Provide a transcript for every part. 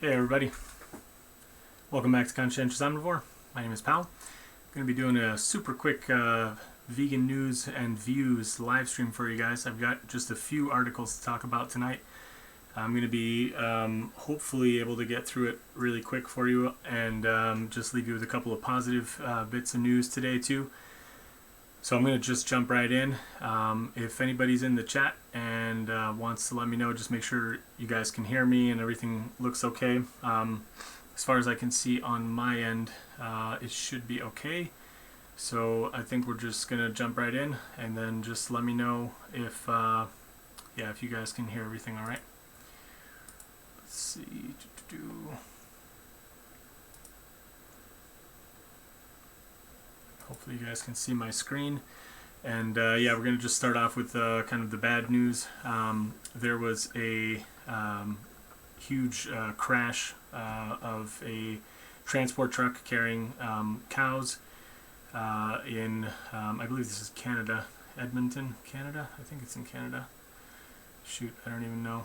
Hey everybody, welcome back to Conscientious Omnivore. My name is Pal. I'm going to be doing a super quick vegan news and views live stream for you guys. I've got just a few articles to talk about tonight. I'm going to be hopefully able to get through it really quick for you and just leave you with a couple of positive bits of news today too. So I'm going to just jump right in. If anybody's in the chat and wants to let me know, just make sure you guys can hear me and everything looks okay. As far as I can see on my end, it should be okay. So I think we're just going to jump right in and then just let me know if you guys can hear everything all right. Let's see. Hopefully you guys can see my screen. And we're going to just start off with kind of the bad news. There was a huge crash of a transport truck carrying cows in, I believe this is Canada, Edmonton, Canada? I think it's in Canada. Shoot, I don't even know.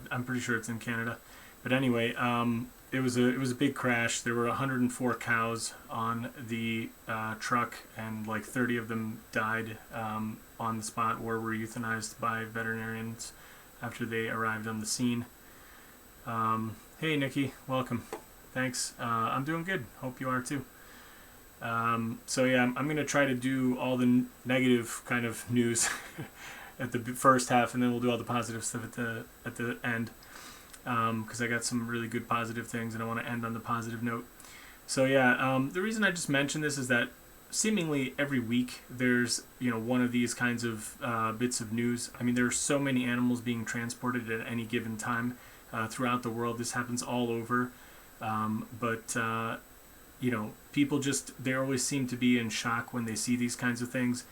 I'm pretty sure it's in Canada. But anyway, it was a big crash. There were 104 cows on the truck, and like 30 of them died on the spot or were euthanized by veterinarians after they arrived on the scene. Hey Nikki, welcome. Thanks. I'm doing good. Hope you are too. I'm going to try to do all the negative kind of news at the first half, and then we'll do all the positive stuff at the end. Because I got some really good positive things and I want to end on the positive note. So the reason I just mentioned this is that seemingly every week there's one of these kinds of bits of news. I mean, there are so many animals being transported at any given time throughout the world. This happens all over, people they always seem to be in shock when they see these kinds of things.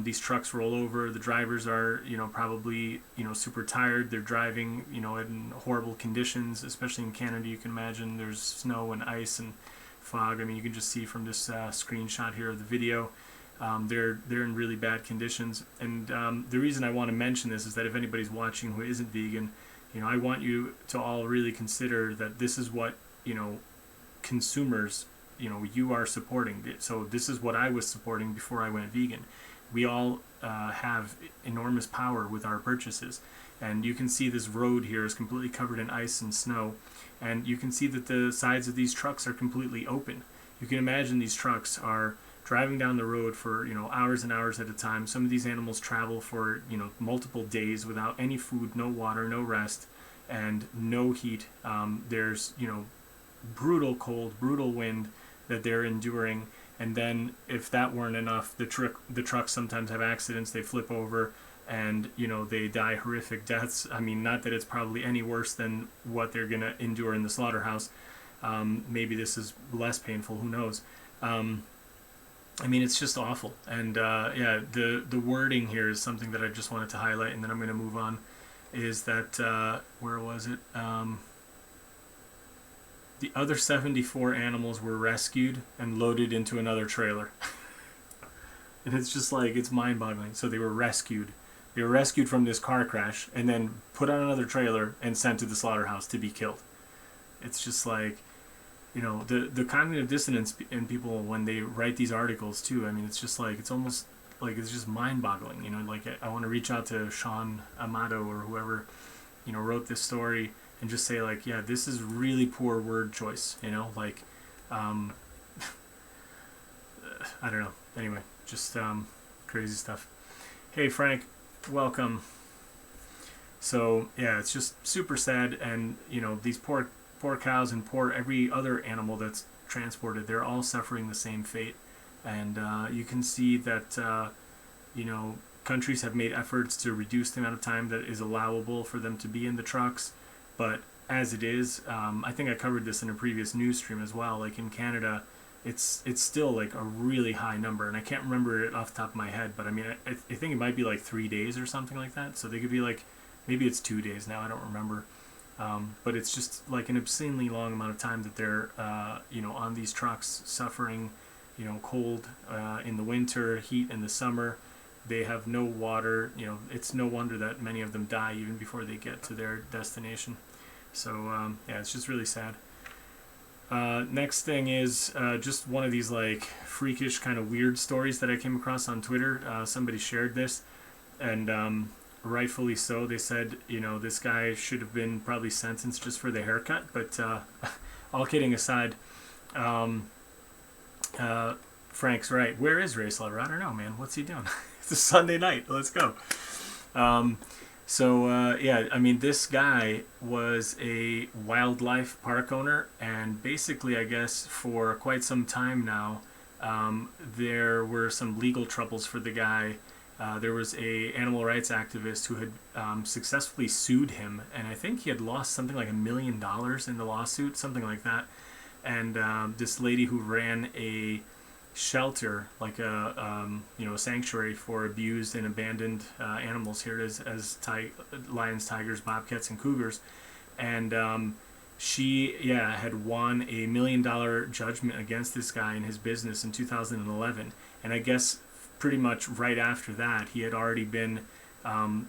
These trucks roll over. The drivers are, probably, super tired. They're driving, in horrible conditions, especially in Canada. You can imagine there's snow and ice and fog. I mean, you can just see from this screenshot here of the video. They're in really bad conditions. And the reason I want to mention this is that if anybody's watching who isn't vegan, I want you to all really consider that this is what, consumers, you are supporting. So this is what I was supporting before I went vegan. We all have enormous power with our purchases, and you can see this road here is completely covered in ice and snow, and you can see that the sides of these trucks are completely open. You can imagine these trucks are driving down the road for hours and hours at a time. Some of these animals travel for multiple days without any food, no water, no rest, and no heat. There's brutal cold, brutal wind that they're enduring. And then if that weren't enough, the trucks sometimes have accidents. They flip over and, they die horrific deaths. I mean, not that it's probably any worse than what they're going to endure in the slaughterhouse. Maybe this is less painful. Who knows? It's just awful. And, the wording here is something that I just wanted to highlight, and then I'm going to move on, is that, where was it? The other 74 animals were rescued and loaded into another trailer. And it's just like, it's mind-boggling. So they were rescued. They were rescued from this car crash and then put on another trailer and sent to the slaughterhouse to be killed. It's just like, the cognitive dissonance in people when they write these articles too. I mean, it's just like, it's almost like it's just mind-boggling. I want to reach out to Sean Amato or whoever, wrote this story, and just say this is really poor word choice, I don't know. Anyway, just crazy stuff. Hey Frank, welcome. So it's just super sad, and these poor cows and poor every other animal that's transported, they're all suffering the same fate. And you can see that countries have made efforts to reduce the amount of time that is allowable for them to be in the trucks. But as it is, I think I covered this in a previous news stream as well. Like in Canada, it's still like a really high number, and I can't remember it off the top of my head. But I mean, I think it might be like 3 days or something like that. So they could be like, maybe it's 2 days now. I don't remember. But it's just like an obscenely long amount of time that they're on these trucks suffering, cold in the winter, heat in the summer. They have no water. It's no wonder that many of them die even before they get to their destination. So yeah, it's just really sad. Next thing is just one of these like freakish kind of weird stories that I came across on Twitter. Somebody shared this, and rightfully so. They said, this guy should have been probably sentenced just for the haircut. But all kidding aside, Frank's right. Where is Race Lover? I don't know, man. What's he doing? It's a Sunday night. Let's go. Yeah, I mean, this guy was a wildlife park owner, and basically, I guess, for quite some time now, there were some legal troubles for the guy. There was a animal rights activist who had successfully sued him, and I think he had lost something like $1 million in the lawsuit, something like that. And this lady who ran a shelter, like a sanctuary for abused and abandoned animals. Here it is, as lions, tigers, bobcats, and cougars, and she had won a $1 million judgment against this guy and his business in 2011. And I guess pretty much right after that, he had already been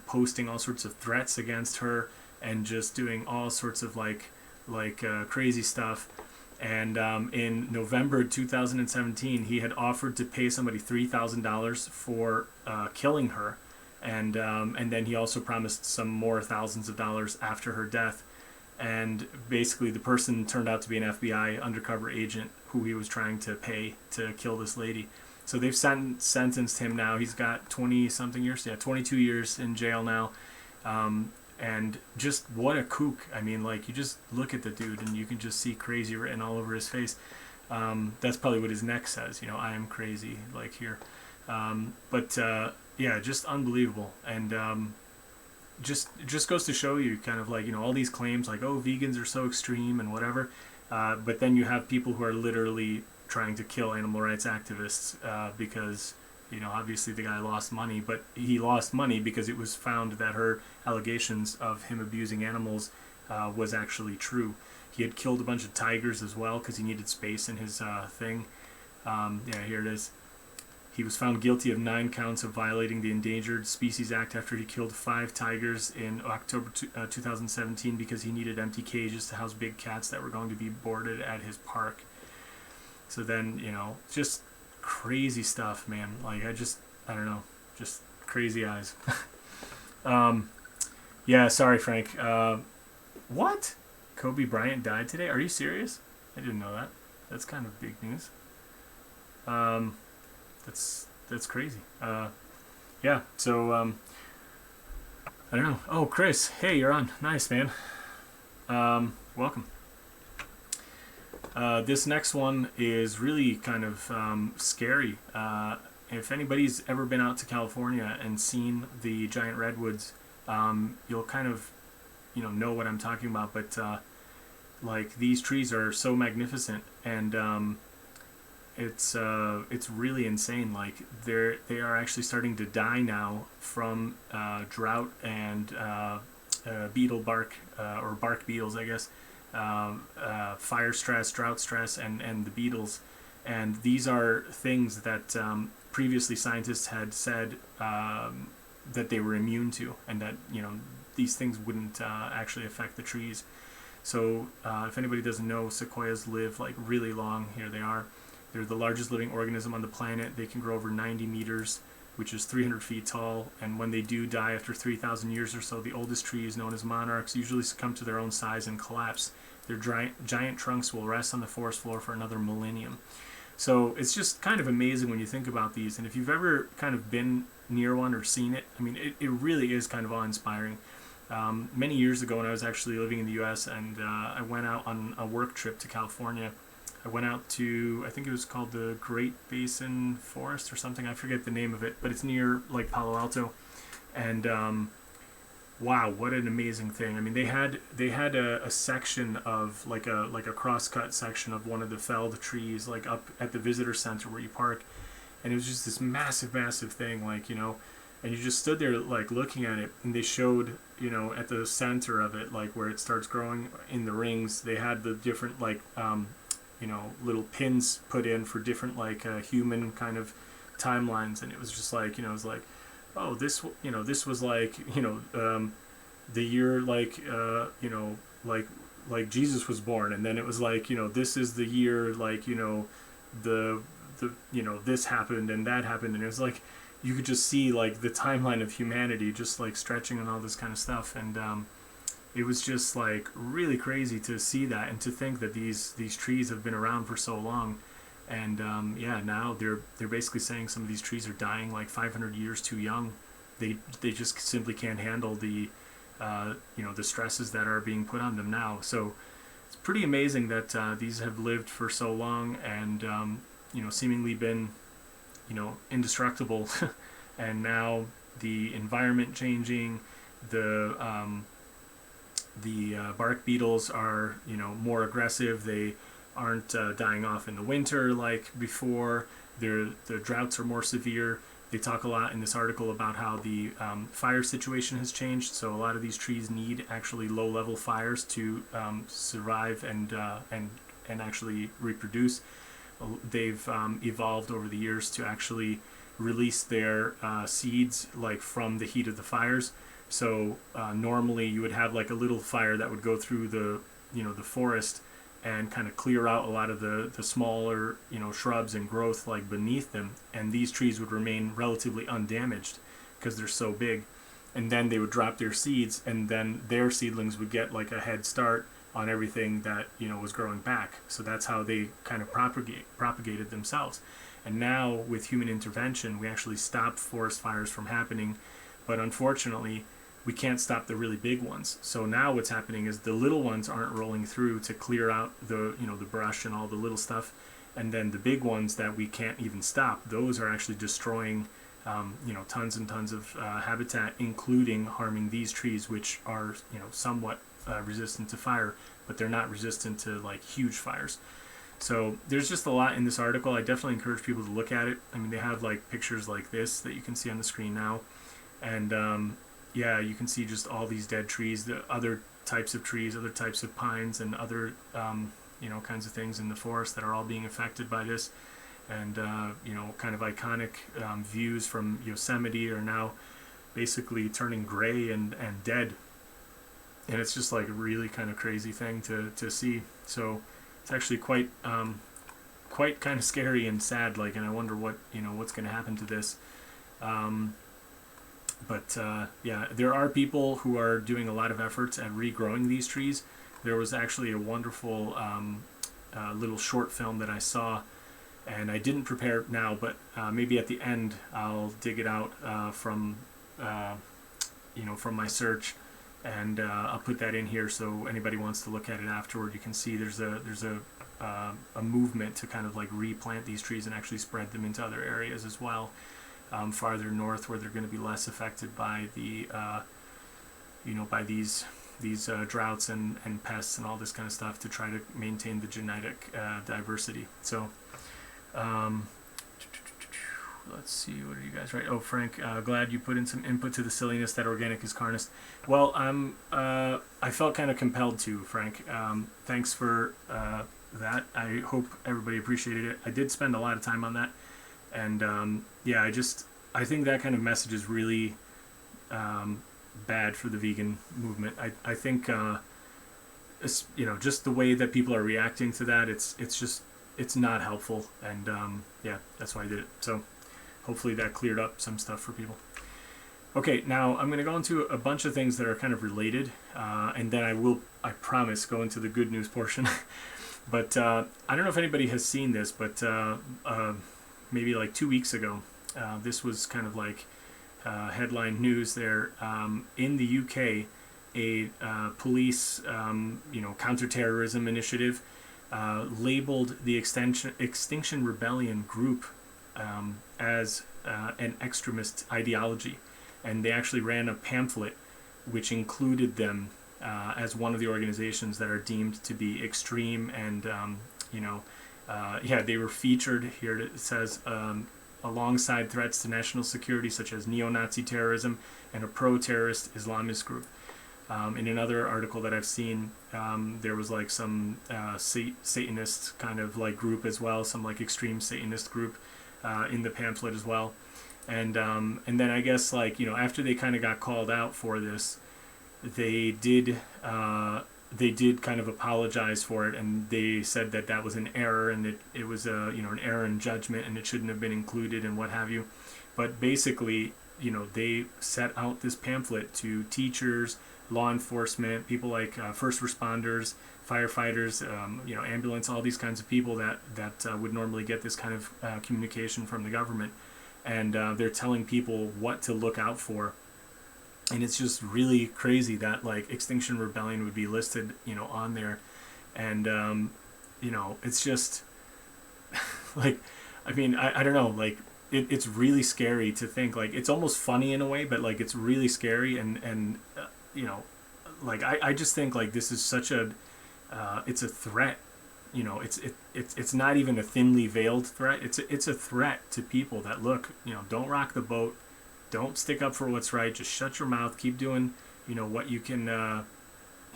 posting all sorts of threats against her and just doing all sorts of like crazy stuff. And in November 2017, he had offered to pay somebody $3,000 for killing her, and then he also promised some more thousands of dollars after her death. And basically, the person turned out to be an FBI undercover agent who he was trying to pay to kill this lady. So they've sentenced him now. He's got 20-something years, 22 years in jail now. And just what a kook. I mean, like, you just look at the dude and you can just see crazy written all over his face. That's probably what his neck says, I am crazy, like here. Just unbelievable. And just goes to show you kind of like, all these claims like, oh, vegans are so extreme and whatever. But then you have people who are literally trying to kill animal rights activists because obviously the guy lost money, but he lost money because it was found that her allegations of him abusing animals was actually true. He had killed a bunch of tigers as well because he needed space in his thing. Here it is. He was found guilty of 9 counts of violating the Endangered Species Act after he killed 5 tigers in October 2017 because he needed empty cages to house big cats that were going to be boarded at his park. So then, just crazy stuff, man. Like, I don't know, just crazy eyes. Sorry, Frank. What? Kobe Bryant died today? Are you serious? I didn't know that. That's kind of big news. That's crazy. So I don't know. Oh, Chris, hey, you're on. Nice, man. Welcome. This next one is really kind of scary. If anybody's ever been out to California and seen the giant redwoods, you'll kind of, know what I'm talking about. But like, these trees are so magnificent, and it's really insane. Like, they are actually starting to die now from drought and beetle bark or bark beetles, I guess. Fire stress, drought stress, and the beetles. And these are things that previously scientists had said that they were immune to, and that these things wouldn't actually affect the trees. So if anybody doesn't know, sequoias live like really long. Here they are. They're the largest living organism on the planet. They can grow over 90 meters, which is 300 feet tall. And when they do die after 3,000 years or so, the oldest trees, known as monarchs, usually succumb to their own size and collapse. Their giant trunks will rest on the forest floor for another millennium. So it's just kind of amazing when you think about these. And if you've ever kind of been near one or seen it, I mean, it really is kind of awe-inspiring. Many years ago when I was actually living in the U.S. and I went out on a work trip to California, I went out to, I think it was called the Great Basin Forest or something. I forget the name of it, but it's near like Palo Alto. And wow, what an amazing thing! I mean, they had a section of like a cross-cut section of one of the felled trees, like up at the visitor center where you park, and it was just this massive thing, like, and you just stood there like looking at it, and they showed, at the center of it, like where it starts growing in the rings, they had the different like little pins put in for different like human kind of timelines, and it was just like, it was like, oh, this was like, the year like, like like Jesus was born, and then it was like, this is the year, like, the this happened and that happened, and it was like you could just see like the timeline of humanity just like stretching and all this kind of stuff. And it was just like really crazy to see that, and to think that these trees have been around for so long. And now they're basically saying some of these trees are dying like 500 years too young. They just simply can't handle the the stresses that are being put on them now. So it's pretty amazing that these have lived for so long, and seemingly been indestructible. And now the environment changing, the bark beetles are more aggressive. They aren't dying off in the winter like before. The droughts are more severe. They talk a lot in this article about how the fire situation has changed. So a lot of these trees need actually low-level fires to survive and actually reproduce. They've evolved over the years to actually release their seeds like from the heat of the fires. So normally you would have like a little fire that would go through the forest and kind of clear out a lot of the smaller shrubs and growth like beneath them, and these trees would remain relatively undamaged because they're so big. And then they would drop their seeds, and then their seedlings would get like a head start on everything that was growing back. So that's how they kind of propagated themselves. And now with human intervention, we actually stop forest fires from happening, but unfortunately we can't stop the really big ones. So now what's happening is the little ones aren't rolling through to clear out the the brush and all the little stuff, and then the big ones that we can't even stop, those are actually destroying tons and tons of habitat, including harming these trees, which are somewhat resistant to fire, but they're not resistant to like huge fires. So there's just a lot in this article. I definitely encourage people to look at it. I mean, they have like pictures like this that you can see on the screen now, and you can see just all these dead trees, the other types of trees, other types of pines, and other kinds of things in the forest that are all being affected by this. And kind of iconic views from Yosemite are now basically turning gray and dead. And it's just like a really kind of crazy thing to see. So it's actually quite kind of scary and sad. Like, and I wonder what's going to happen to this. But there are people who are doing a lot of efforts at regrowing these trees. There was actually a wonderful little short film that I saw, and I didn't prepare it now, but maybe at the end I'll dig it out from my search, and I'll put that in here so anybody wants to look at it afterward. You can see there's a movement to kind of like replant these trees and actually spread them into other areas as well. Farther north, where they're going to be less affected by the by these droughts and pests and all this kind of stuff, to try to maintain the genetic diversity. So let's see, what are you guys right? Oh, Frank, glad you put in some input to the silliness that organic is carnist. Well, I felt kind of compelled to, Frank. Thanks for that. I hope everybody appreciated it. I did spend a lot of time on that. And I think that kind of message is really bad for the vegan movement. I think just the way that people are reacting to that, it's not helpful. And that's why I did it. So hopefully that cleared up some stuff for people. Okay, now I'm going to go into a bunch of things that are kind of related, and then I promise, go into the good news portion. But I don't know if anybody has seen this, but maybe like 2 weeks ago, this was kind of like headline news there. In the UK, a police counterterrorism initiative labeled the Extinction Rebellion group as an extremist ideology, and they actually ran a pamphlet which included them as one of the organizations that are deemed to be extreme. And they were featured here. It says alongside threats to national security such as neo-Nazi terrorism and a pro-terrorist Islamist group. In another article that I've seen, there was like some Satanist kind of like group as well, some like extreme Satanist group in the pamphlet as well. And then I guess after they kind of got called out for this, they did they did kind of apologize for it, and they said that that was an error, and it was a, you know, an error in judgment, and it shouldn't have been included and what have you. But basically, you know, they set out this pamphlet to teachers, law enforcement, people like first responders, firefighters, you know, ambulance, all these kinds of people that would normally get this kind of communication from the government, and they're telling people what to look out for. And it's just really crazy that like Extinction Rebellion would be listed, you know, on there, and you know, it's just like, I mean, I don't know, like it's really scary to think, like it's almost funny in a way, but like it's really scary, and you know, like I just think like this is such a it's a threat, you know, it's not even a thinly veiled threat. It's a threat to people that, look, you know, don't rock the boat, don't stick up for what's right, just shut your mouth, keep doing, you know, what you can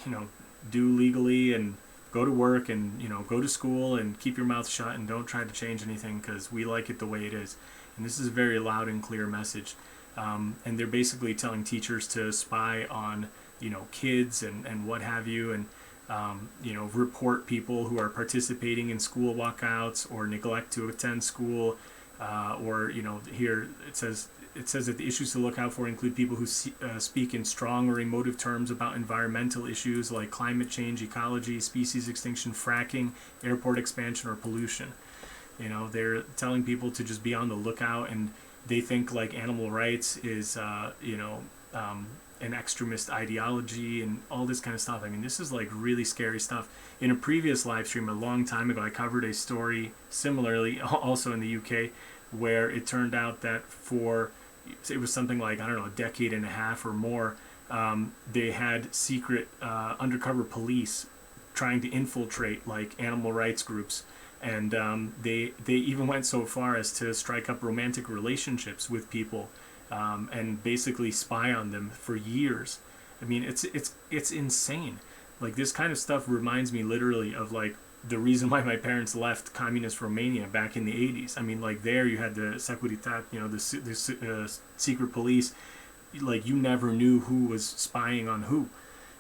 you know, do legally, and go to work, and, you know, go to school, and keep your mouth shut, and don't try to change anything because we like it the way it is. And this is a very loud and clear message, and they're basically telling teachers to spy on, you know, kids and what have you, and you know, report people who are participating in school walkouts or neglect to attend school, or, you know, here it says that the issues to look out for include people who speak in strong or emotive terms about environmental issues like climate change, ecology, species extinction, fracking, airport expansion, or pollution. You know, they're telling people to just be on the lookout, and they think like animal rights is, you know, an extremist ideology and all this kind of stuff. I mean, this is like really scary stuff. In a previous live stream a long time ago, I covered a story similarly, also in the UK, where it turned out that it was something like, I don't know, a decade and a half or more, they had secret undercover police trying to infiltrate like animal rights groups, and they even went so far as to strike up romantic relationships with people, and basically spy on them for years. I mean, it's insane. Like, this kind of stuff reminds me literally of like the reason why my parents left communist Romania back in the 80s. I mean, like, there you had the Securitate, you know, the secret police. Like, you never knew who was spying on who.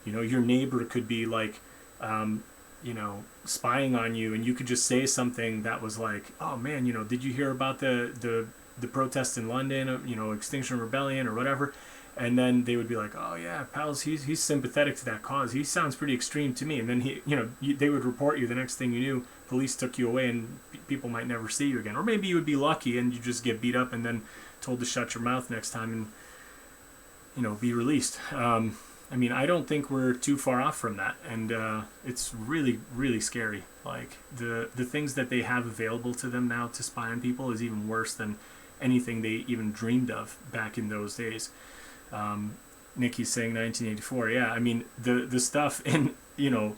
You know, your neighbor could be like, you know, spying on you, and you could just say something that was like, oh man, you know, did you hear about the protests in London, you know, Extinction Rebellion or whatever? And then they would be like, oh yeah, pals, he's sympathetic to that cause. He sounds pretty extreme to me. And then you know, they would report you. The next thing you knew, police took you away, and people might never see you again. Or maybe you would be lucky and you just get beat up and then told to shut your mouth next time, and, you know, be released. I mean, I don't think we're too far off from that, and it's really, really scary. Like, the things that they have available to them now to spy on people is even worse than anything they even dreamed of back in those days. Nikki's saying 1984. Yeah, I mean, the stuff in, you know,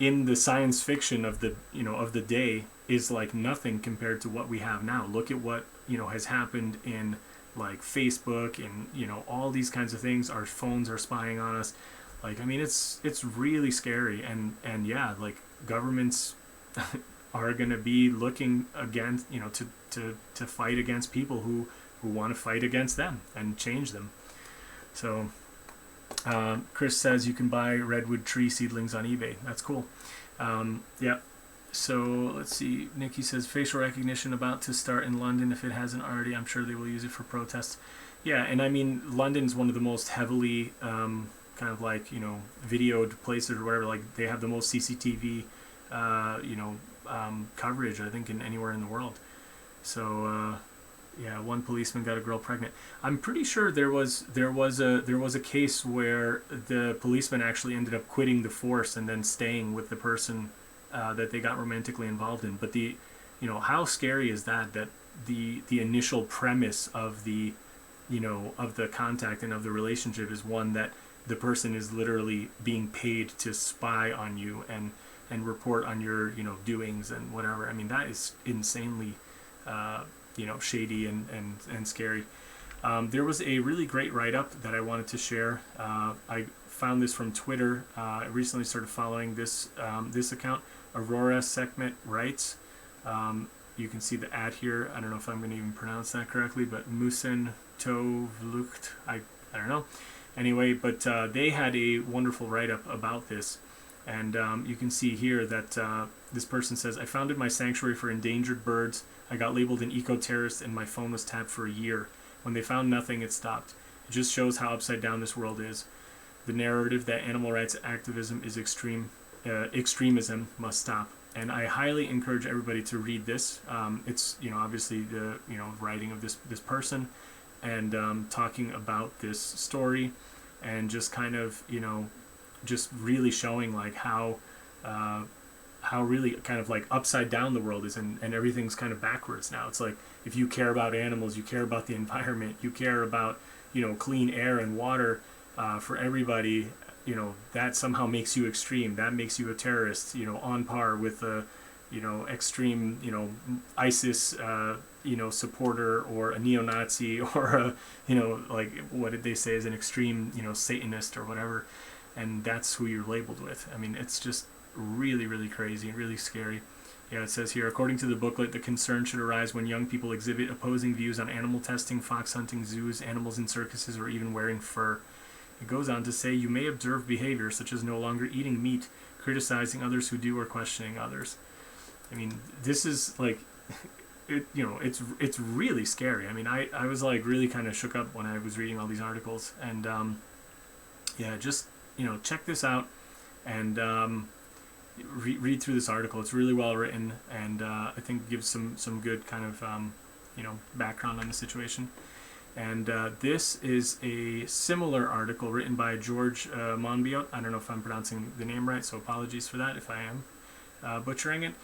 in the science fiction of the, you know, of the day is like nothing compared to what we have now. Look at what, you know, has happened in like Facebook and, you know, all these kinds of things. Our phones are spying on us. Like, I mean, it's really scary, and yeah, like, governments are going to be looking against, you know, to fight against people who want to fight against them and change them. So Chris says you can buy redwood tree seedlings on eBay. That's cool. Yeah. So let's see. Nikki says facial recognition about to start in London. If it hasn't already, I'm sure they will use it for protests. Yeah, and I mean, London's one of the most heavily kind of like, you know, videoed places or whatever. Like, they have the most CCTV, you know, coverage, I think, in anywhere in the world. So yeah, one policeman got a girl pregnant. I'm pretty sure there was a case where the policeman actually ended up quitting the force and then staying with the person that they got romantically involved in. But you know, how scary is that the initial premise of the, you know, of the contact and of the relationship is one that the person is literally being paid to spy on you and report on your, you know, doings and whatever. I mean, that is insanely you know, shady and scary. There was a really great write-up that I wanted to share. I found this from Twitter. I recently started following this account, Aurora Sekhmet Writes. You can see the ad here. I don't know if I'm going to even pronounce that correctly, but Musen Tovlucht, I don't know. Anyway, but they had a wonderful write-up about this, And you can see here that this person says, I founded my sanctuary for endangered birds. I got labeled an eco-terrorist and my phone was tapped for a year. When they found nothing, it stopped. It just shows how upside down this world is. The narrative that animal rights activism is extremism must stop. And I highly encourage everybody to read this. It's, obviously the, writing of this person, and talking about this story, and just kind of, just really showing like how really kind of like upside down the world is, and everything's kind of backwards now. It's like, if you care about animals, you care about the environment, you care about, clean air and water for everybody, that somehow makes you extreme. That makes you a terrorist, on par with a, extreme, ISIS, supporter, or a neo-Nazi, or a, like, what did they say is an extreme, Satanist or whatever. And that's who you're labeled with. I mean, it's just really, really crazy and really scary. Yeah, it says here, according to the booklet, the concern should arise when young people exhibit opposing views on animal testing, fox hunting, zoos, animals in circuses, or even wearing fur. It goes on to say, you may observe behavior such as no longer eating meat, criticizing others who do, or questioning others. I mean, this is like, it's really scary. I mean, I was like really kind of shook up when I was reading all these articles, and yeah, just check this out, and read through this article. It's really well written, and I think gives some good kind of background on the situation. And this is a similar article written by George Monbiot. I don't know if I'm pronouncing the name right, so apologies for that if I am butchering it.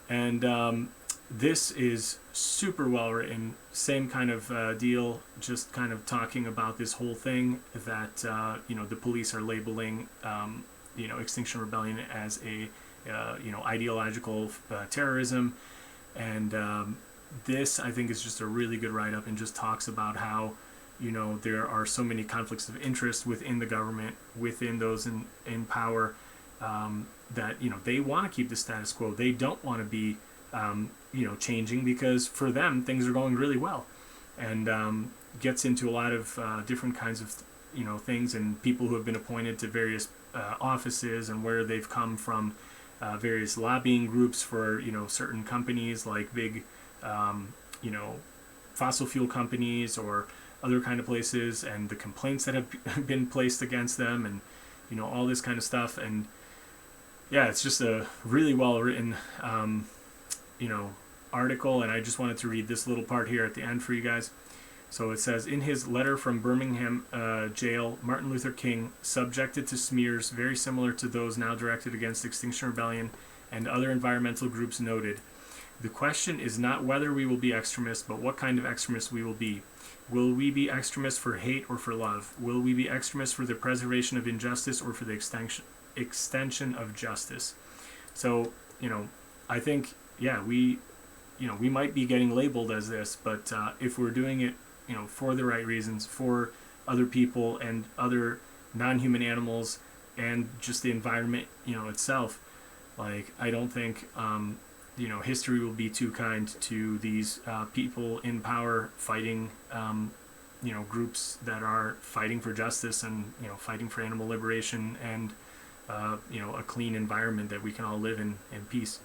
And this is super well written, same kind of deal, just kind of talking about this whole thing that the police are labeling Extinction Rebellion as a ideological terrorism, and this, I think, is just a really good write-up, and just talks about how there are so many conflicts of interest within the government, within those in power, that they want to keep the status quo. They don't want to be changing, because for them things are going really well, and gets into a lot of different kinds of things, and people who have been appointed to various offices, and where they've come from, various lobbying groups for certain companies, like big fossil fuel companies or other kind of places, and the complaints that have been placed against them, and all this kind of stuff. And yeah, it's just a really well written article, and I just wanted to read this little part here at the end for you guys. So it says, in his letter from Birmingham jail, Martin Luther King, subjected to smears very similar to those now directed against Extinction Rebellion and other environmental groups, noted, the question is not whether we will be extremists, but what kind of extremists we will be. Will we be extremists for hate or for love? Will we be extremists for the preservation of injustice or for the extension of justice? So, I think, yeah, we might be getting labeled as this, but if we're doing it, for the right reasons, for other people and other non-human animals, and just the environment, itself, like, I don't think, history will be too kind to these people in power fighting, groups that are fighting for justice, and, fighting for animal liberation, and, a clean environment that we can all live in peace.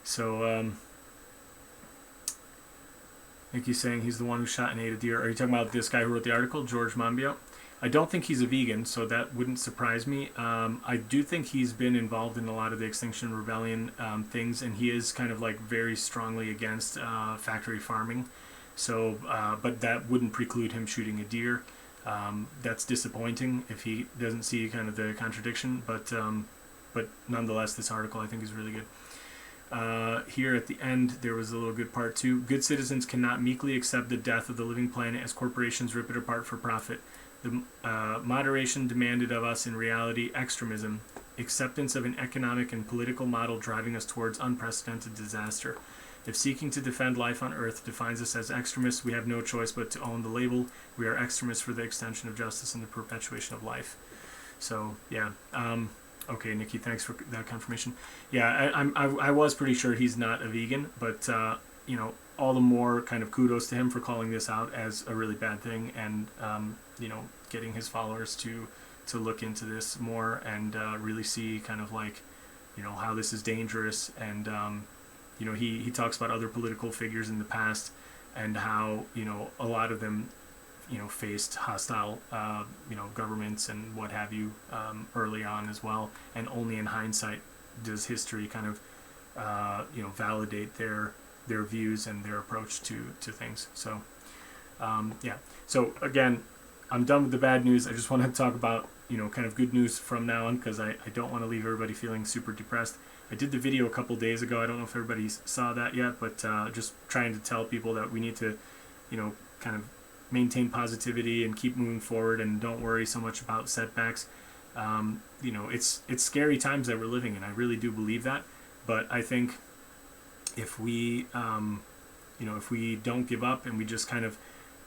So, I think he's saying he's the one who shot and ate a deer. Are you talking about this guy who wrote the article, George Monbiot? I don't think he's a vegan, so that wouldn't surprise me. I do think he's been involved in a lot of the Extinction Rebellion things, and he is kind of like very strongly against factory farming. So, but that wouldn't preclude him shooting a deer. That's disappointing if he doesn't see kind of the contradiction, but nonetheless, this article I think is really good. Here at the end, there was a little good part too. Good citizens cannot meekly accept the death of the living planet as corporations rip it apart for profit. The moderation demanded of us in reality, extremism, acceptance of an economic and political model driving us towards unprecedented disaster. If seeking to defend life on Earth defines us as extremists, we have no choice but to own the label. We are extremists for the extension of justice and the perpetuation of life. So, yeah. Okay, Nikki, thanks for that confirmation. Yeah, I was pretty sure he's not a vegan, but, all the more kind of kudos to him for calling this out as a really bad thing, and, getting his followers to look into this more and really see kind of like, you know, how this is dangerous. And you know, he talks about other political figures in the past and how, you know, a lot of them, you know, faced hostile, you know, governments and what have you early on as well. And only in hindsight does history kind of, you know, validate their views and their approach to things. So, yeah. So again, I'm done with the bad news. I just want to talk about, you know, kind of good news from now on, because I don't want to leave everybody feeling super depressed. I did the video a couple days ago. I don't know if everybody saw that yet, but just trying to tell people that we need to, you know, kind of maintain positivity and keep moving forward and don't worry so much about setbacks. You know, it's scary times that we're living in. I really do believe that. But I think if we, you know, if we don't give up and we just kind of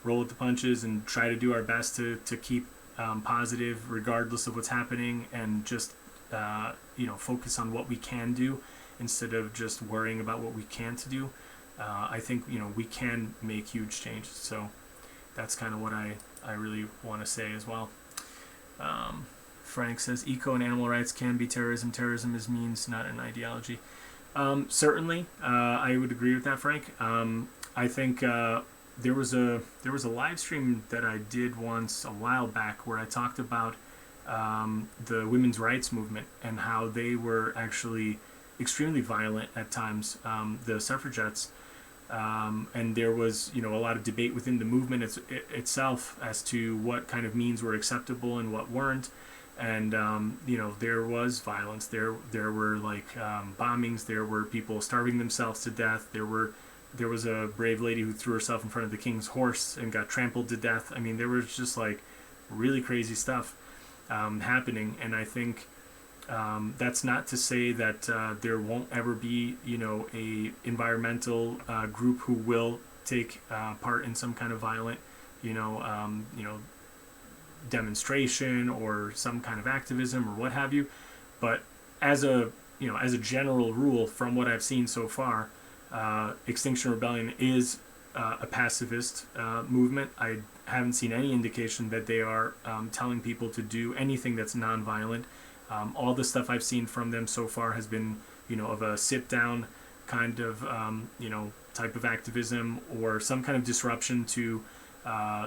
roll with the punches and try to do our best to keep positive regardless of what's happening, and just, you know, focus on what we can do instead of just worrying about what we can't do, I think, you know, we can make huge changes. So that's kind of what I really want to say as well. Frank says, eco and animal rights can be terrorism. Terrorism is means, not an ideology. Certainly, I would agree with that, Frank. I think there was a live stream that I did once a while back where I talked about the women's rights movement and how they were actually extremely violent at times, the suffragettes. And there was, you know, a lot of debate within the movement itself as to what kind of means were acceptable and what weren't. And you know, there was violence. There were like bombings. There were people starving themselves to death. There was a brave lady who threw herself in front of the king's horse and got trampled to death. I mean, there was just like really crazy stuff happening. And I think that's not to say that there won't ever be, you know, a environmental group who will take part in some kind of violent, you know, demonstration or some kind of activism or what have you. But as a, you know, as a general rule, from what I've seen so far, Extinction Rebellion is a pacifist movement. I haven't seen any indication that they are telling people to do anything that's nonviolent. All the stuff I've seen from them so far has been, you know, of a sit-down kind of, you know, type of activism, or some kind of disruption to,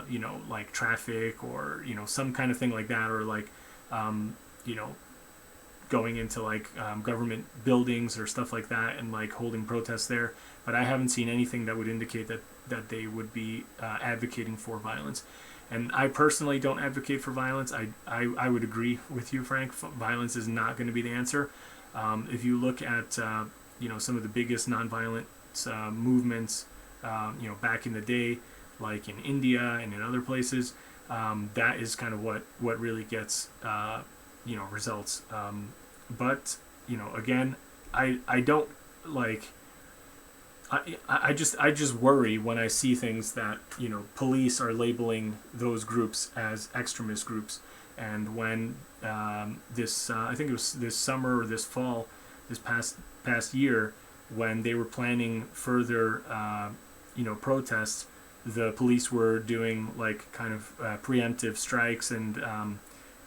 you know, like traffic, or, you know, some kind of thing like that, or like, you know, going into like government buildings or stuff like that and like holding protests there. But I haven't seen anything that would indicate that they would be advocating for violence. And I personally don't advocate for violence. I would agree with you, Frank. Violence is not going to be the answer. If you look at, you know, some of the biggest nonviolent movements, you know, back in the day, like in India and in other places, that is kind of what really gets, you know, results. But, you know, again, I don't like, I just worry when I see things that, you know, police are labeling those groups as extremist groups. And when this, I think it was this summer or this fall, this past year, when they were planning further, you know, protests, the police were doing like kind of preemptive strikes and,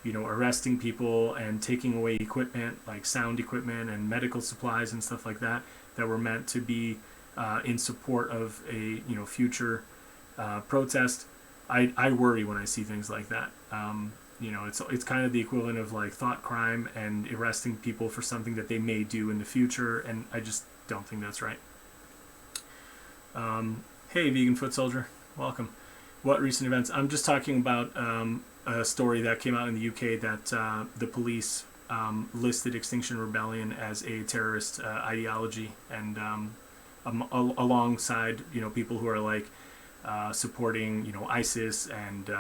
you know, arresting people and taking away equipment like sound equipment and medical supplies and stuff like that were meant to be in support of a, you know, future protest. I worry when I see things like that. You know, it's kind of the equivalent of like thought crime and arresting people for something that they may do in the future, and I just don't think that's right. Hey, Vegan Foot Soldier, welcome. What recent events? I'm just talking about a story that came out in the UK that the police listed Extinction Rebellion as a terrorist ideology, and alongside, you know, people who are like supporting, you know, ISIS and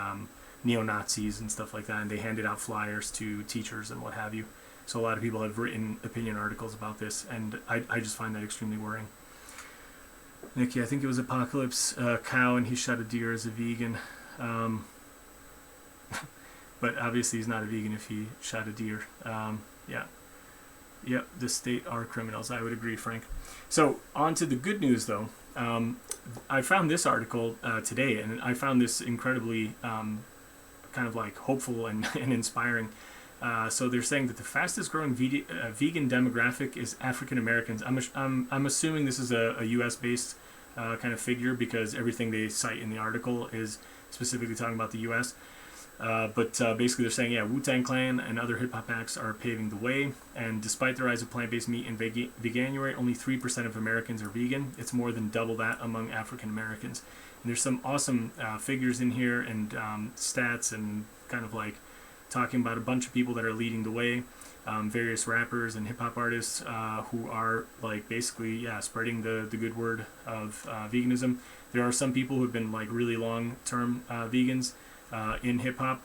neo-Nazis and stuff like that, and they handed out flyers to teachers and what have you. So a lot of people have written opinion articles about this, and I just find that extremely worrying. Nikki, I think it was Apocalypse Cow, and he shot a deer as a vegan. But obviously he's not a vegan if he shot a deer. Yeah. Yep, the state are criminals. I would agree, Frank. So on to the good news, though. I found this article today, and I found this incredibly kind of like hopeful and, and inspiring. So they're saying that the fastest growing vegan demographic is African Americans. I'm assuming this is a U.S. based kind of figure, because everything they cite in the article is specifically talking about the U.S. But basically they're saying, yeah, Wu-Tang Clan and other hip-hop acts are paving the way, and despite the rise of plant-based meat in veganuary, only 3% of Americans are vegan. It's more than double that among African Americans. And there's some awesome figures in here, and stats, and kind of like talking about a bunch of people that are leading the way, various rappers and hip-hop artists who are like basically, yeah, spreading the good word of veganism. There are some people who have been like really long-term vegans in hip-hop.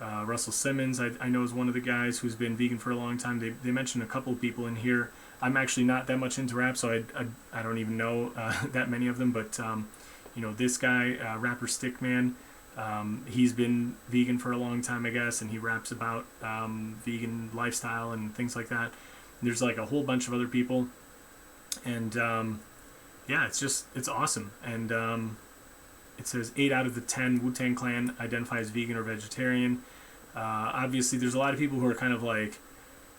Russell Simmons, I know, is one of the guys who's been vegan for a long time. They mentioned a couple of people in here. I'm actually not that much into rap, so I don't even know that many of them, but you know, this guy, rapper Stickman, he's been vegan for a long time, I guess, and he raps about vegan lifestyle and things like that. There's like a whole bunch of other people, and yeah, it's awesome. And it says 8 out of the 10 Wu-Tang Clan identify as vegan or vegetarian. Obviously, there's a lot of people who are kind of like,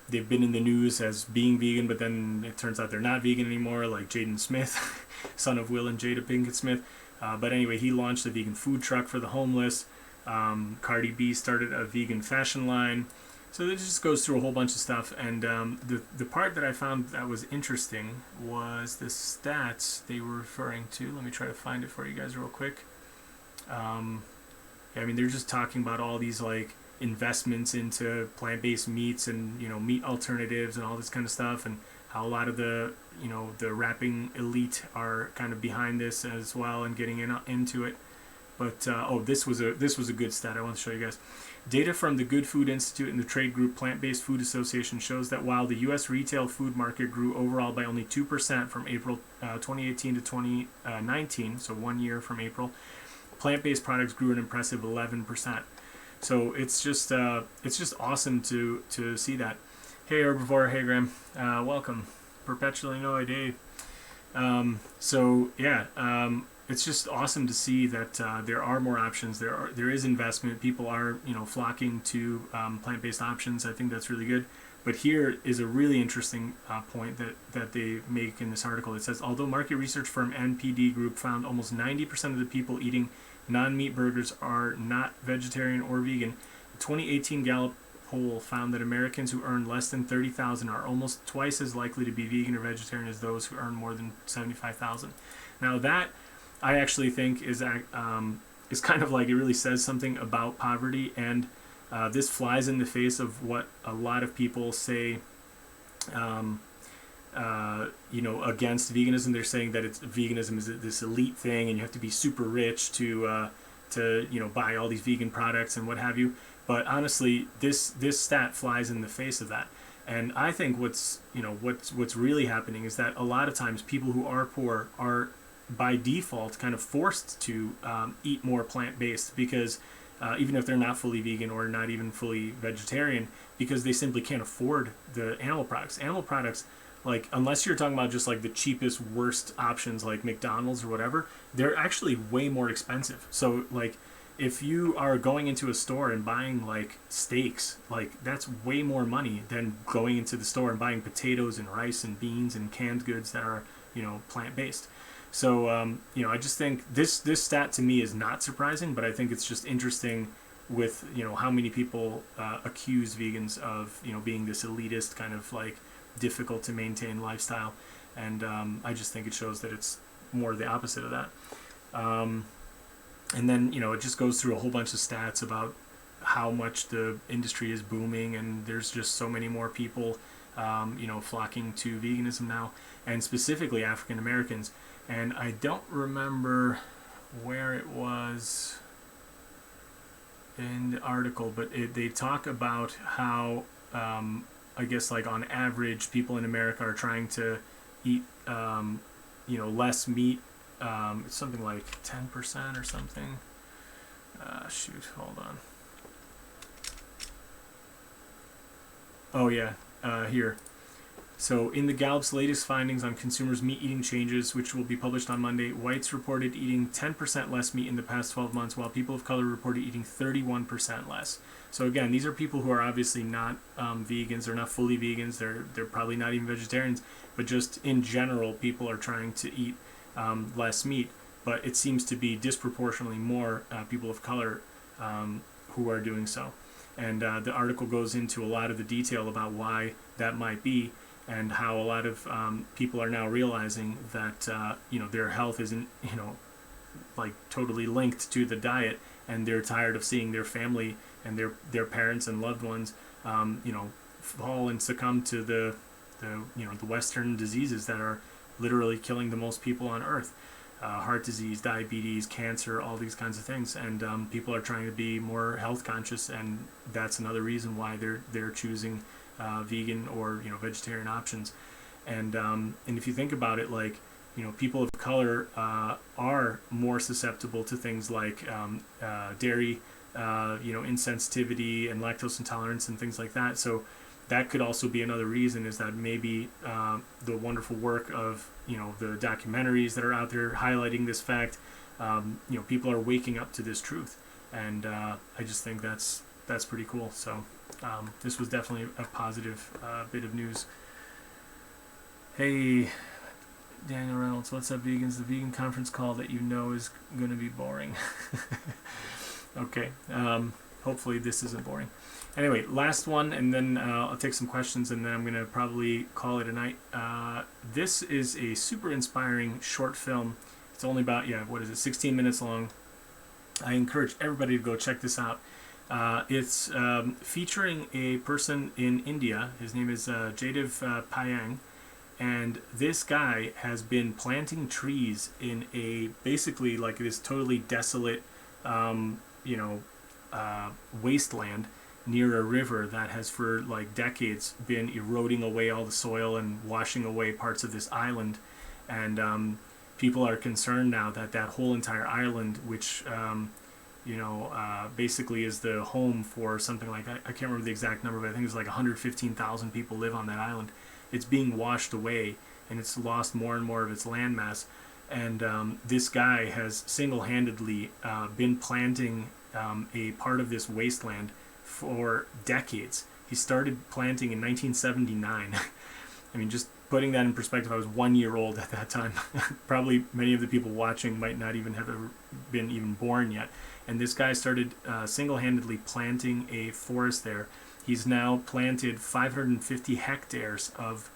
they've been in the news as being vegan, but then it turns out they're not vegan anymore, like Jaden Smith, son of Will and Jada Pinkett Smith. But anyway, he launched a vegan food truck for the homeless. Cardi B started a vegan fashion line. So it just goes through a whole bunch of stuff. And the part that I found that was interesting was the stats they were referring to. Let me try to find it for you guys real quick. Yeah, I mean, they're just talking about all these like investments into plant-based meats and, you know, meat alternatives and all this kind of stuff, and how a lot of the, you know, the rapping elite are kind of behind this as well and getting into it. But oh, this was a good stat I want to show you guys. Data from the Good Food Institute and the trade group Plant-Based Food Association shows that while the U.S. retail food market grew overall by only 2% from April 2018 to 2019, so 1 year from April, plant-based products grew an impressive 11%. So it's just awesome to see that. Hey Herbivore, hey Graham, welcome. Perpetually no idea. So yeah, it's just awesome to see that there are more options. There is investment. People are, you know, flocking to plant-based options. I think that's really good. But here is a really interesting point that they make in this article. It says, although market research firm NPD Group found almost 90% of the people eating non-meat burgers are not vegetarian or vegan, the 2018 Gallup poll found that Americans who earn less than $30,000 are almost twice as likely to be vegan or vegetarian as those who earn more than $75,000. Now that, I actually think, is kind of like, it really says something about poverty, and this flies in the face of what a lot of people say, you know, against veganism. They're saying that veganism is this elite thing, and you have to be super rich to you know, buy all these vegan products and what have you. But honestly, this stat flies in the face of that. And I think what's really happening is that a lot of times people who are poor are by default kind of forced to eat more plant-based, because even if they're not fully vegan or not even fully vegetarian, because they simply can't afford the animal products. Animal products, like, unless you're talking about just like the cheapest, worst options like McDonald's or whatever, they're actually way more expensive. So like, if you are going into a store and buying like steaks, like that's way more money than going into the store and buying potatoes and rice and beans and canned goods that are, you know, plant-based. So you know, I just think this stat to me is not surprising, but I think it's just interesting with, you know, how many people accuse vegans of, you know, being this elitist kind of like difficult to maintain lifestyle, and I just think it shows that it's more the opposite of that. And then, you know, it just goes through a whole bunch of stats about how much the industry is booming, and there's just so many more people, you know, flocking to veganism now, and specifically African Americans. And I don't remember where it was in the article, but they talk about how, I guess, like on average, people in America are trying to eat, you know, less meat. It's something like 10% or something. Shoot, hold on. Oh yeah, here. So, in the Gallup's latest findings on consumers' meat eating changes, which will be published on Monday, whites reported eating 10% less meat in the past 12 months, while people of color reported eating 31% less. So, again, these are people who are obviously not vegans. They're not fully vegans. They're probably not even vegetarians. But just in general, people are trying to eat less meat. But it seems to be disproportionately more people of color who are doing so. And the article goes into a lot of the detail about why that might be, and how a lot of people are now realizing that their health isn't like totally linked to the diet, and they're tired of seeing their family and their parents and loved ones fall and succumb to the Western diseases that are literally killing the most people on Earth. Heart disease, diabetes, cancer, all these kinds of things, and people are trying to be more health conscious, and that's another reason why they're choosing vegan or vegetarian options. And if you think about it, like people of color are more susceptible to things like dairy, insensitivity and lactose intolerance and things like that. So that could also be another reason, is that maybe the wonderful work of the documentaries that are out there highlighting this fact, people are waking up to this truth, and I just think that's pretty cool. So this was definitely a positive bit of news. Hey, Daniel Reynolds, what's up, vegans? The vegan conference call that is going to be boring. Okay, hopefully this isn't boring. Anyway, last one, and then I'll take some questions, and then I'm going to probably call it a night. This is a super inspiring short film. It's only about, 16 minutes long. I encourage everybody to go check this out. It's featuring a person in India. His name is Jadav Payang, and this guy has been planting trees in basically like this totally desolate, wasteland near a river that has for like decades been eroding away all the soil and washing away parts of this island. And people are concerned now that whole entire island, which basically is the home for something like, I can't remember the exact number, but I think it's like 115,000 people live on that island. It's being washed away, and it's lost more and more of its landmass. And this guy has single-handedly been planting a part of this wasteland for decades. He started planting in 1979. I mean, just putting that in perspective, I was 1 year old at that time. Probably many of the people watching might not even have ever been even born yet. And this guy started single-handedly planting a forest there. He's now planted 550 hectares of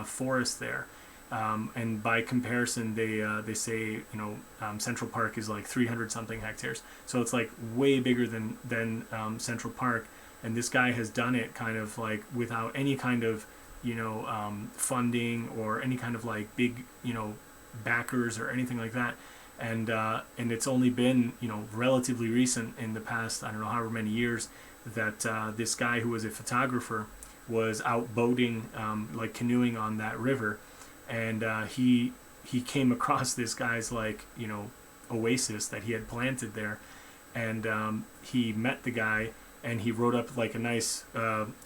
forest there. And by comparison, they say Central Park is like 300 something hectares, so it's like way bigger than Central Park. And this guy has done it kind of like without any kind of funding or any kind of like big backers or anything like that. And it's only been relatively recent, in the past, I don't know however many years, that this guy who was a photographer was out boating, like canoeing on that river. And he came across this guy's oasis that he had planted there, and he met the guy, and he wrote up like a nice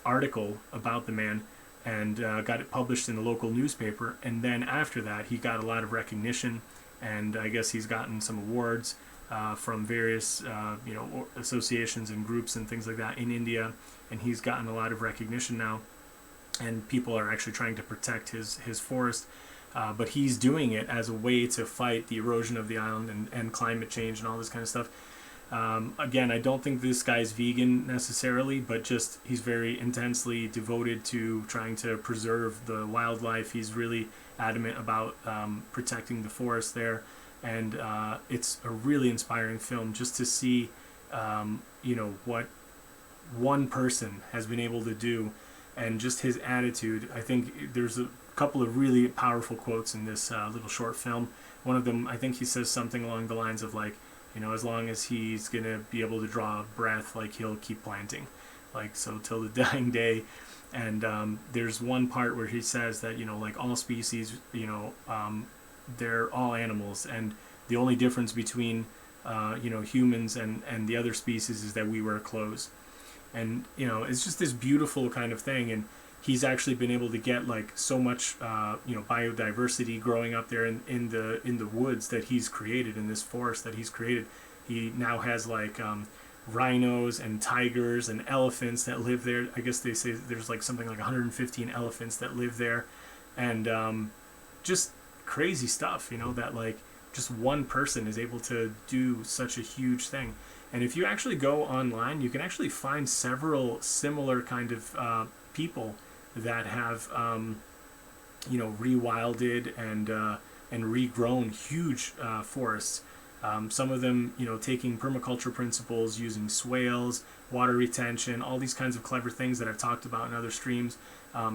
article about the man, and got it published in the local newspaper. And then after that, he got a lot of recognition, and I guess he's gotten some awards from various associations and groups and things like that in India, and he's gotten a lot of recognition now. And people are actually trying to protect his forest, but he's doing it as a way to fight the erosion of the island and climate change and all this kind of stuff. Again, I don't think this guy's vegan necessarily, but just he's very intensely devoted to trying to preserve the wildlife. He's really adamant about protecting the forest there, and it's a really inspiring film just to see what one person has been able to do. And just his attitude. I think there's a couple of really powerful quotes in this little short film. One of them, I think he says something along the lines of like, as long as he's going to be able to draw a breath, like he'll keep planting, like so till the dying day. And there's one part where he says that, like all species, they're all animals. And the only difference between, humans and the other species is that we wear clothes. And it's just this beautiful kind of thing. And he's actually been able to get like so much biodiversity growing up there in the woods that he's created, in this forest that he's created. He now has like rhinos and tigers and elephants that live there. I guess they say there's like something like 115 elephants that live there, and just crazy stuff, that like just one person is able to do such a huge thing. And if you actually go online, you can actually find several similar kind of people that have rewilded and regrown huge forests. Some of them, taking permaculture principles, using swales, water retention, all these kinds of clever things that I've talked about in other streams.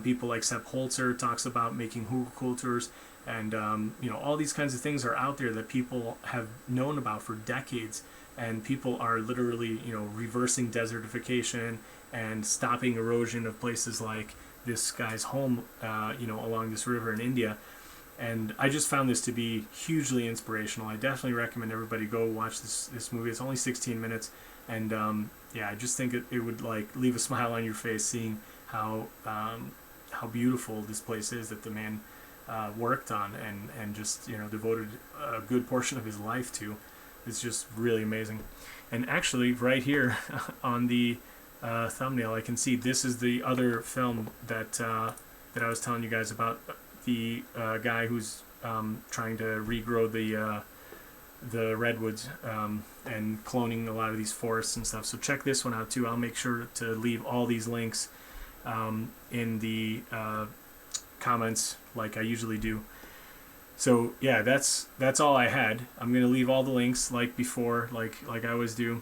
People like Sepp Holzer talks about making hugelkulturs, and all these kinds of things are out there that people have known about for decades, and people are literally, reversing desertification and stopping erosion of places like this guy's home, along this river in India. And I just found this to be hugely inspirational. I definitely recommend everybody go watch this movie. It's only 16 minutes, and I just think it would like leave a smile on your face seeing how beautiful this place is that the man worked on and just devoted a good portion of his life to. It's just really amazing. And actually, right here on the thumbnail, I can see this is the other film that I was telling you guys about. The guy who's trying to regrow the redwoods and cloning a lot of these forests and stuff. So check this one out too. I'll make sure to leave all these links in the comments like I usually do. So yeah, that's all I had. I'm gonna leave all the links like before, like I always do.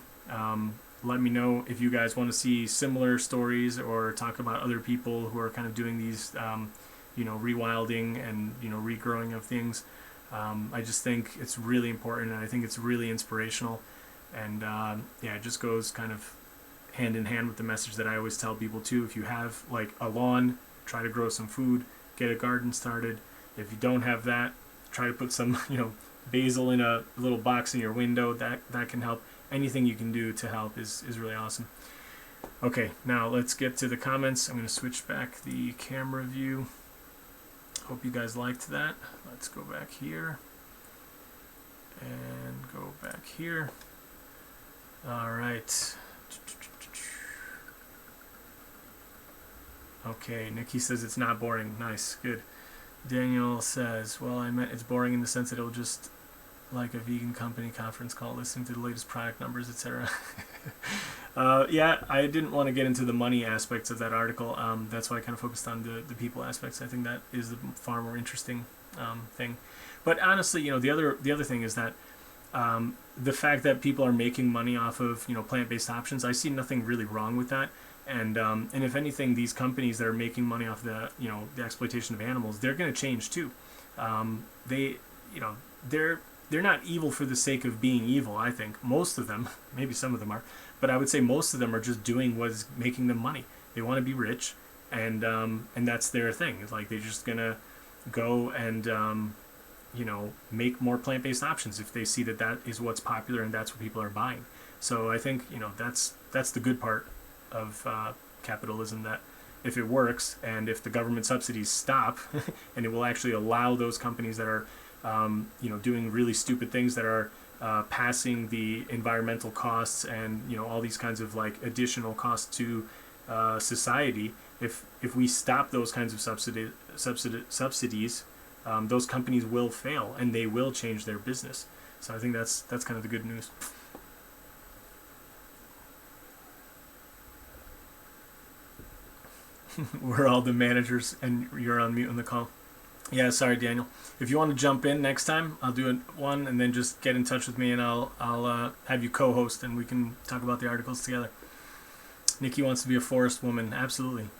Let me know if you guys want to see similar stories or talk about other people who are kind of doing these rewilding and regrowing of things. I just think it's really important, and I think it's really inspirational, and it just goes kind of hand in hand with the message that I always tell people too. If you have like a lawn, try to grow some food, get a garden started. If you don't have that, try to put some basil in a little box in your window. That can help. Anything you can do to help is really awesome. Okay, now let's get to the comments. I'm going to switch back the camera view. Hope you guys liked that. Let's go back here and go back here. All right. Okay, Nikki says it's not boring. Nice, good. Daniel says, well, I meant it's boring in the sense that it'll just like a vegan company conference call, listening to the latest product numbers, etc. Yeah, I didn't want to get into the money aspects of that article. That's why I kind of focused on the people aspects. I think that is the far more interesting thing. But honestly, the other thing is that the fact that people are making money off of plant-based options, I see nothing really wrong with that. And if anything, these companies that are making money off the the exploitation of animals, they're going to change too. They're not evil for the sake of being evil, I think. Most of them, maybe some of them are, but I would say most of them are just doing what is making them money. They want to be rich, and that's their thing. It's like they're just going to go and, make more plant-based options if they see that is what's popular and that's what people are buying. So I think, that's the good part of capitalism, that if it works and if the government subsidies stop and it will actually allow those companies that are doing really stupid things, that are passing the environmental costs and all these kinds of like additional costs to society. If we stop those kinds of subsidies, those companies will fail and they will change their business. So I think that's kind of the good news. We're all the managers and you're on mute on the call. Yeah, sorry, Daniel. If you want to jump in next time, I'll do one and then just get in touch with me and I'll have you co-host and we can talk about the articles together. Nikki wants to be a forest woman. Absolutely.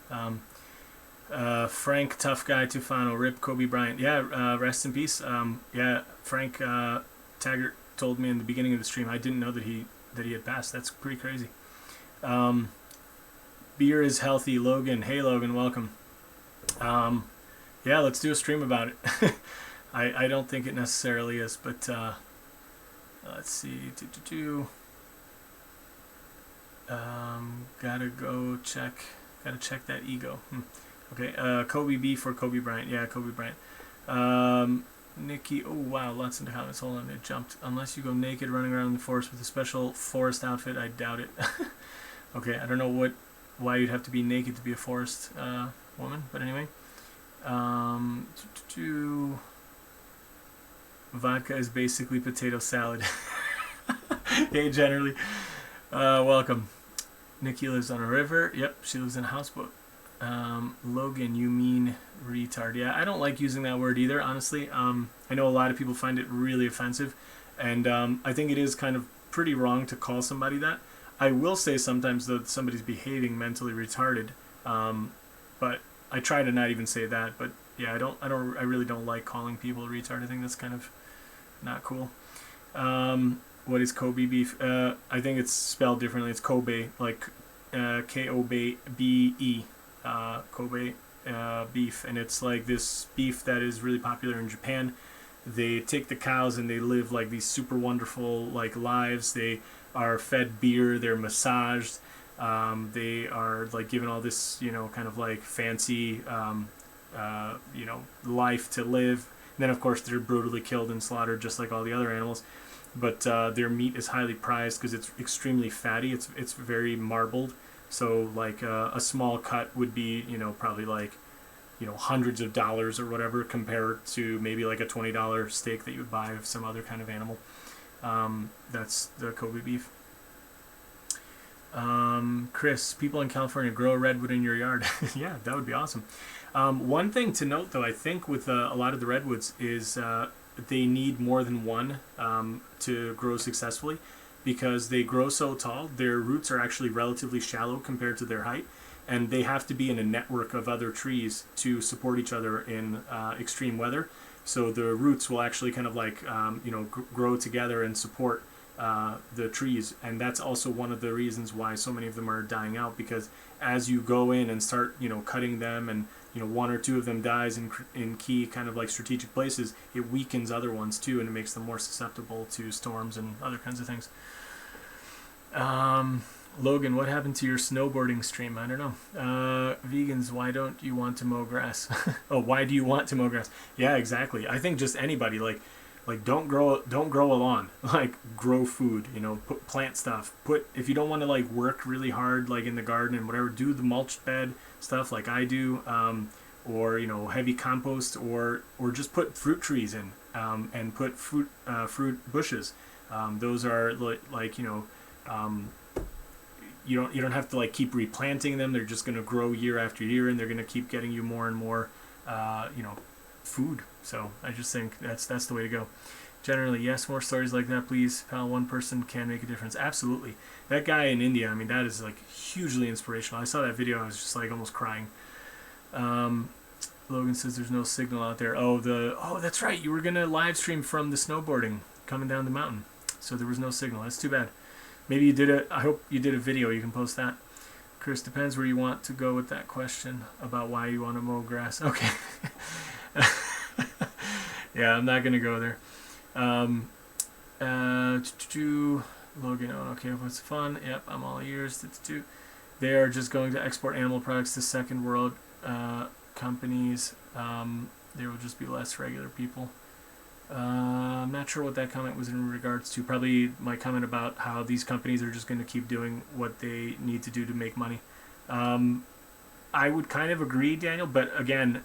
Frank, tough guy, Tufano, rip Kobe Bryant. Yeah, rest in peace. Yeah, Frank Taggart told me in the beginning of the stream. I didn't know that he had passed. That's pretty crazy. Beer is healthy, Logan. Hey, Logan, welcome. Yeah, let's do a stream about it. I don't think it necessarily is, but let's see. Gotta check that ego. Okay, Kobe beef or Kobe Bryant? Yeah, Kobe Bryant. Nikki, oh wow, lots in the comments. Hold on, it jumped. Unless you go naked running around in the forest with a special forest outfit, I doubt it. Okay, I don't know why you'd have to be naked to be a forest woman, but anyway. Vodka is basically potato salad. Hey, generally. Welcome. Nikki lives on a river. Yep, she lives in a houseboat. Logan, you mean retard? Yeah, I don't like using that word either, honestly. I know a lot of people find it really offensive, and I think it is kind of pretty wrong to call somebody that. I will say sometimes that somebody's behaving mentally retarded, but I try to not even say that. But yeah, I really don't like calling people retard. I think that's kind of not cool. What is Kobe beef? I think it's spelled differently. It's Kobe, like Kobe. Kobe beef, and it's like this beef that is really popular in Japan. They take the cows and they live like these super wonderful like lives. They are fed beer, they're massaged, they are like given all this, you know, kind of like fancy, you know, life to live. And then of course they're brutally killed and slaughtered just like all the other animals. But their meat is highly prized because it's extremely fatty. It's very marbled. So like a small cut would be, you know, probably like, you know, hundreds of dollars or whatever compared to maybe like a $20 steak that you would buy of some other kind of animal. That's the Kobe beef. Chris, people in California grow a redwood in your yard. Yeah, that would be awesome. One thing to note though, I think with a lot of the redwoods is they need more than one to grow successfully. Because they grow so tall, their roots are actually relatively shallow compared to their height, and they have to be in a network of other trees to support each other in extreme weather. So the roots will actually kind of like you know, grow together and support the trees, and that's also one of the reasons why so many of them are dying out. Because as you go in and start, you know, cutting them, and you know, one or two of them dies in key kind of like strategic places, it weakens other ones too, and it makes them more susceptible to storms and other kinds of things. Logan, what happened to your snowboarding stream? I don't know. Vegans, why don't you want to mow grass? Oh, why do you want to mow grass? Yeah, exactly. I think just anybody, like don't grow a lawn. Like grow food, you know, plant stuff. If you don't want to like work really hard like in the garden and whatever, do the mulch bed stuff like I do, or you know, heavy compost, or just put fruit trees in, and put fruit bushes. Those are like you know, you don't have to like keep replanting them. They're just going to grow year after year, and they're going to keep getting you more and more you know, food. So I just think that's the way to go. Generally, yes, more stories like that, please, pal. One person can make a difference. Absolutely. That guy in India, I mean, that is like hugely inspirational. I saw that video, I was just like almost crying. Logan says there's no signal out there. Oh, that's right, you were gonna live stream from the snowboarding coming down the mountain, so there was no signal. That's too bad. Maybe you did I hope you did a video. You can post that. Chris, depends where you want to go with that question about why you want to mow grass. Okay. Yeah, I'm not gonna go there. Logan, oh, okay, what's fun? Yep, I'm all ears. They are just going to export animal products to second world companies. There will just be less regular people. I'm not sure what that comment was in regards to. Probably my comment about how these companies are just going to keep doing what they need to do to make money. I would kind of agree, Daniel, but again,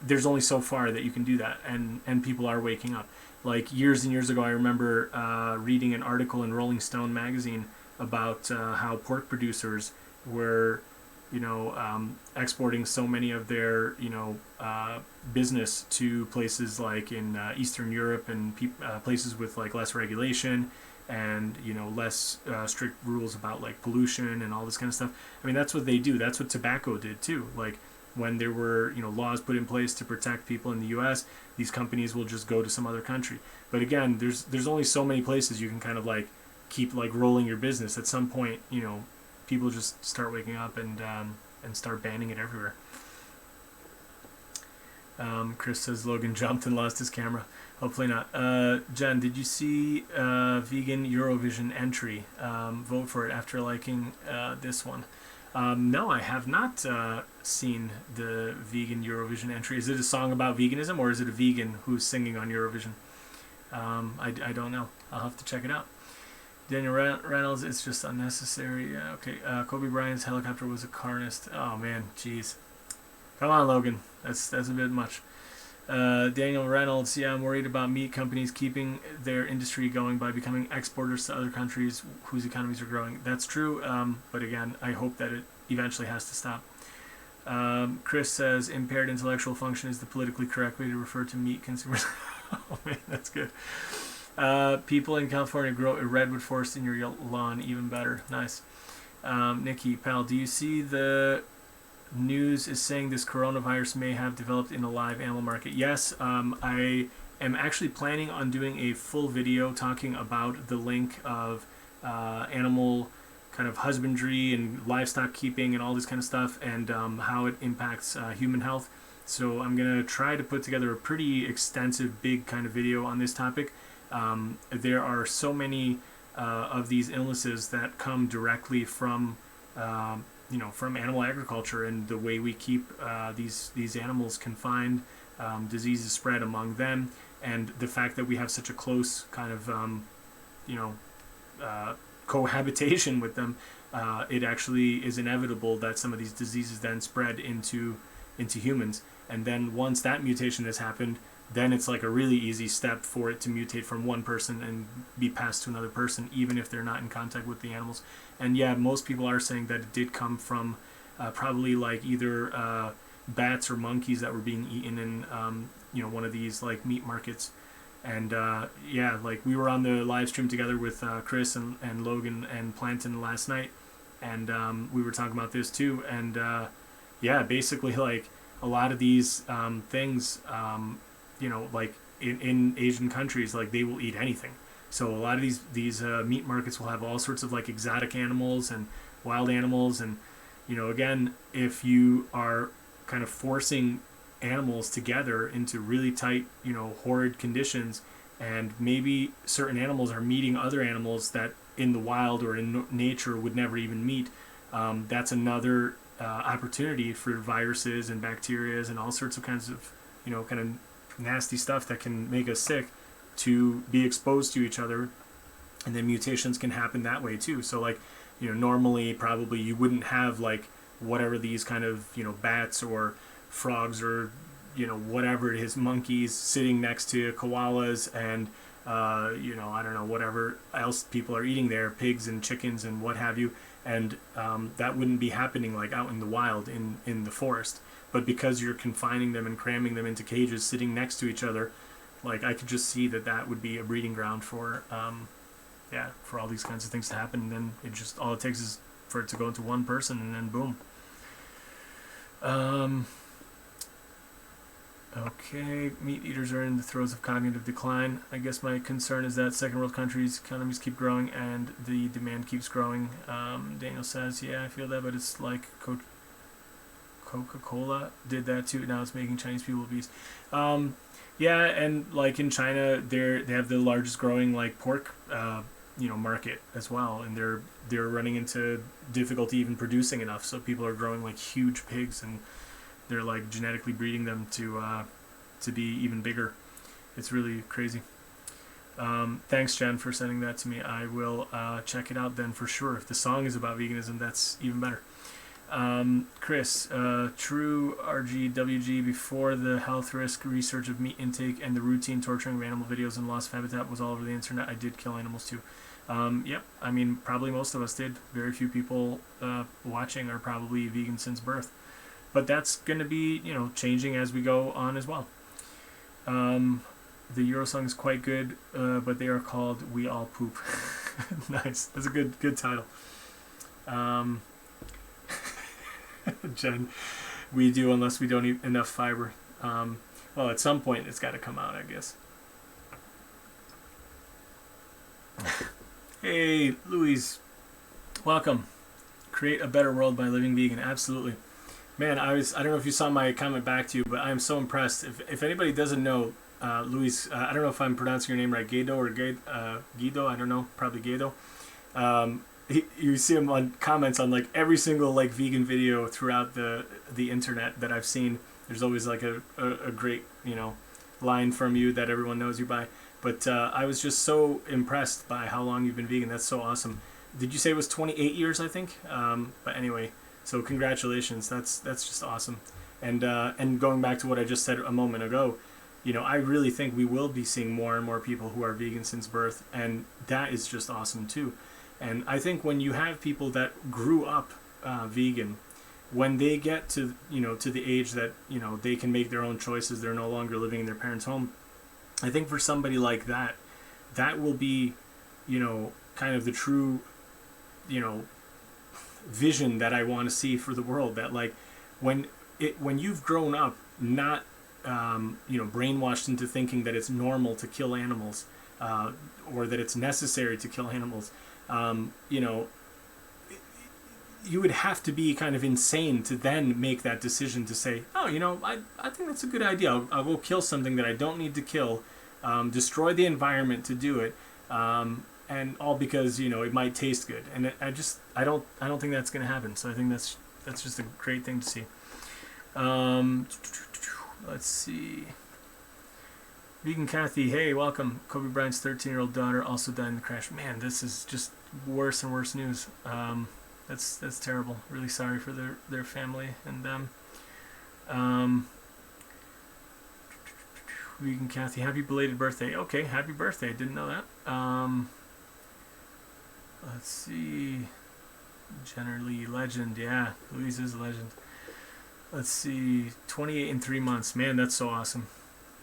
there's only so far that you can do that, and people are waking up. Like years and years ago, I remember reading an article in Rolling Stone magazine about how pork producers were, you know, exporting so many of their, you know, business to places like in Eastern Europe and places with like less regulation and, you know, less strict rules about like pollution and all this kind of stuff. I mean, that's what they do. That's what tobacco did too. Like when there were, you know, laws put in place to protect people in the U.S., these companies will just go to some other country. But again, there's only so many places you can kind of like keep like rolling your business. At some point, you know, people just start waking up and start banning it everywhere. Chris says Logan jumped and lost his camera. Hopefully not. Jen, did you see vegan Eurovision entry? Vote for it after liking this one. No, I have not seen the vegan Eurovision entry. Is it a song about veganism, or is it a vegan who's singing on Eurovision? I don't know. I'll have to check it out. Daniel Reynolds, it's just unnecessary. Yeah, okay. Kobe Bryant's helicopter was a carnist. Oh man, jeez. Come on, Logan. That's a bit much. Daniel Reynolds, yeah, I'm worried about meat companies keeping their industry going by becoming exporters to other countries whose economies are growing. That's true, but again, I hope that it eventually has to stop. Chris says, impaired intellectual function is the politically correct way to refer to meat consumers. Oh man, that's good. People in California grow a redwood forest in your lawn, even better. Nice. Nikki, pal, do you see the news is saying this coronavirus may have developed in a live animal market? Yes, I am actually planning on doing a full video talking about the link of animal kind of husbandry and livestock keeping and all this kind of stuff, and how it impacts human health. So I'm going to try to put together a pretty extensive, big kind of video on this topic. There are so many of these illnesses that come directly from from animal agriculture, and the way we keep these animals confined, diseases spread among them, and the fact that we have such a close kind of cohabitation with them, it actually is inevitable that some of these diseases then spread into humans. And then once that mutation has happened, then it's like a really easy step for it to mutate from one person and be passed to another person, even if they're not in contact with the animals. And yeah, most people are saying that it did come from probably like either bats or monkeys that were being eaten in one of these like meat markets. And yeah, like we were on the live stream together with Chris and Logan and Planton last night, and we were talking about this too. And yeah, basically like a lot of these things, like in Asian countries, like they will eat anything. So a lot of these meat markets will have all sorts of like exotic animals and wild animals, and again, if you are kind of forcing animals together into really tight, horrid conditions, and maybe certain animals are meeting other animals that in the wild or in nature would never even meet, that's another opportunity for viruses and bacteria and all sorts of kinds of kind of nasty stuff that can make us sick to be exposed to each other, and then mutations can happen that way too. So like normally probably you wouldn't have like whatever these kind of bats or frogs or whatever it is, monkeys sitting next to koalas and I don't know, whatever else people are eating there, pigs and chickens and what have you, and that wouldn't be happening like out in the wild in the forest. But because you're confining them and cramming them into cages sitting next to each other, like I could just see that would be a breeding ground for for all these kinds of things to happen. And then all it takes is for it to go into one person, and then boom. Okay, meat eaters are in the throes of cognitive decline. I guess my concern is that second world countries' economies keep growing and the demand keeps growing. Daniel says, yeah, I feel that, but it's like Coca-Cola did that too. Now it's making Chinese people obese. Yeah, and like in China, they have the largest growing like pork market as well, and they're running into difficulty even producing enough. So people are growing like huge pigs, and they're like genetically breeding them to be even bigger. It's really crazy. Thanks, Jen, for sending that to me. I will check it out then for sure. If the song is about veganism, that's even better. Chris, true RGWG, before the health risk research of meat intake and the routine torturing of animal videos and loss of habitat was all over the internet, I did kill animals too. Yep, I mean, probably most of us did. Very few people watching are probably vegan since birth. But that's going to be, changing as we go on as well. The Euro song is quite good, but they are called We All Poop. Nice. That's a good title. Jen, we do unless we don't eat enough fiber. Well, at some point it's got to come out, I guess. Hey, Louise. Welcome. Create a better world by living vegan. Absolutely. Man, I don't know if you saw my comment back to you, but I'm so impressed. If anybody doesn't know, Luis, I don't know if I'm pronouncing your name right, Guido or Guido, I don't know, probably Guido. you see him on comments on like every single like vegan video throughout the internet that I've seen. There's always like a great, you know, line from you that everyone knows you by. But I was just so impressed by how long you've been vegan. That's so awesome. Did you say it was 28 years, I think? But anyway, so congratulations. That's just awesome. And going back to what I just said a moment ago, you know, I really think we will be seeing more and more people who are vegan since birth, and that is just awesome too. And I think when you have people that grew up vegan, when they get to, you know, to the age that, you know, they can make their own choices, they're no longer living in their parents' home, I think for somebody like that, that will be, you know, kind of the true, you know, vision that I want to see for the world. That like when you've grown up not you know, brainwashed into thinking that it's normal to kill animals, or that it's necessary to kill animals, you know, you would have to be kind of insane to then make that decision to say, oh, you know, I think that's a good idea. I'll go kill something that I don't need to kill, destroy the environment to do it, and all because, you know, it might taste good. And I don't think that's going to happen. So I think that's just a great thing to see. Let's see. Vegan Kathy, hey, welcome. Kobe Bryant's 13-year-old daughter also died in the crash. Man, this is just worse and worse news. That's terrible. Really sorry for their family and them. Vegan Kathy, happy belated birthday. Okay, happy birthday. I didn't know that. Let's see. Generally legend. Yeah, Louise is a legend. Let's see. 28 in 3 months. Man, that's so awesome.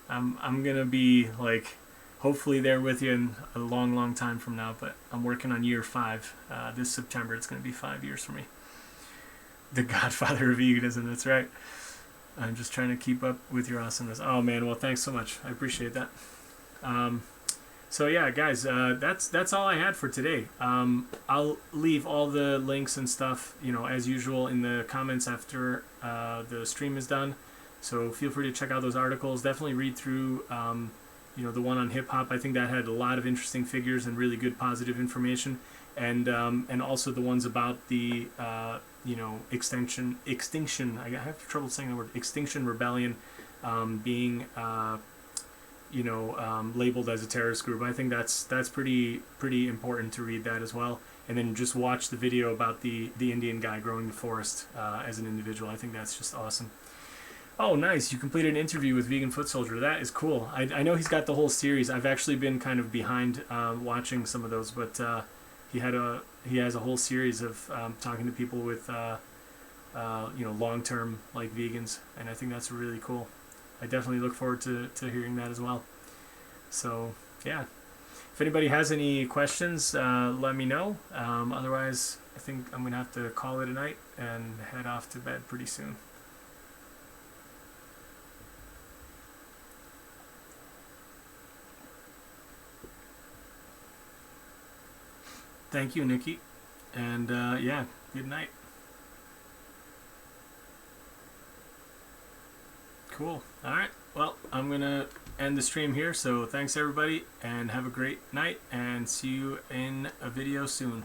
I'm gonna be like hopefully there with you in a long time from now, but I'm working on year 5 this September. It's going to be 5 years for me. The godfather of veganism, that's right. I'm just trying to keep up with your awesomeness. Oh man, well thanks so much, I appreciate that. So yeah guys, that's all I had for today. I'll leave all the links and stuff, you know, as usual in the comments after the stream is done, so feel free to check out those articles. Definitely read through you know, the one on hip hop. I think that had a lot of interesting figures and really good positive information, and also the ones about the you know, extinction. I have trouble saying the word Extinction Rebellion being you know, labeled as a terrorist group. I think that's pretty important to read that as well, and then just watch the video about the Indian guy growing the forest as an individual. I think that's just awesome. Oh, nice. You completed an interview with Vegan Foot Soldier. That is cool. I know he's got the whole series. I've actually been kind of behind watching some of those, but he has a whole series of talking to people with you know, long-term like vegans, and I think that's really cool. I definitely look forward to hearing that as well. So yeah, if anybody has any questions, let me know. Otherwise, I think I'm gonna have to call it a night and head off to bed pretty soon. Thank you, Nikki, and yeah, good night. Cool. All right. Well, I'm gonna end the stream here. So thanks everybody, and have a great night, and see you in a video soon.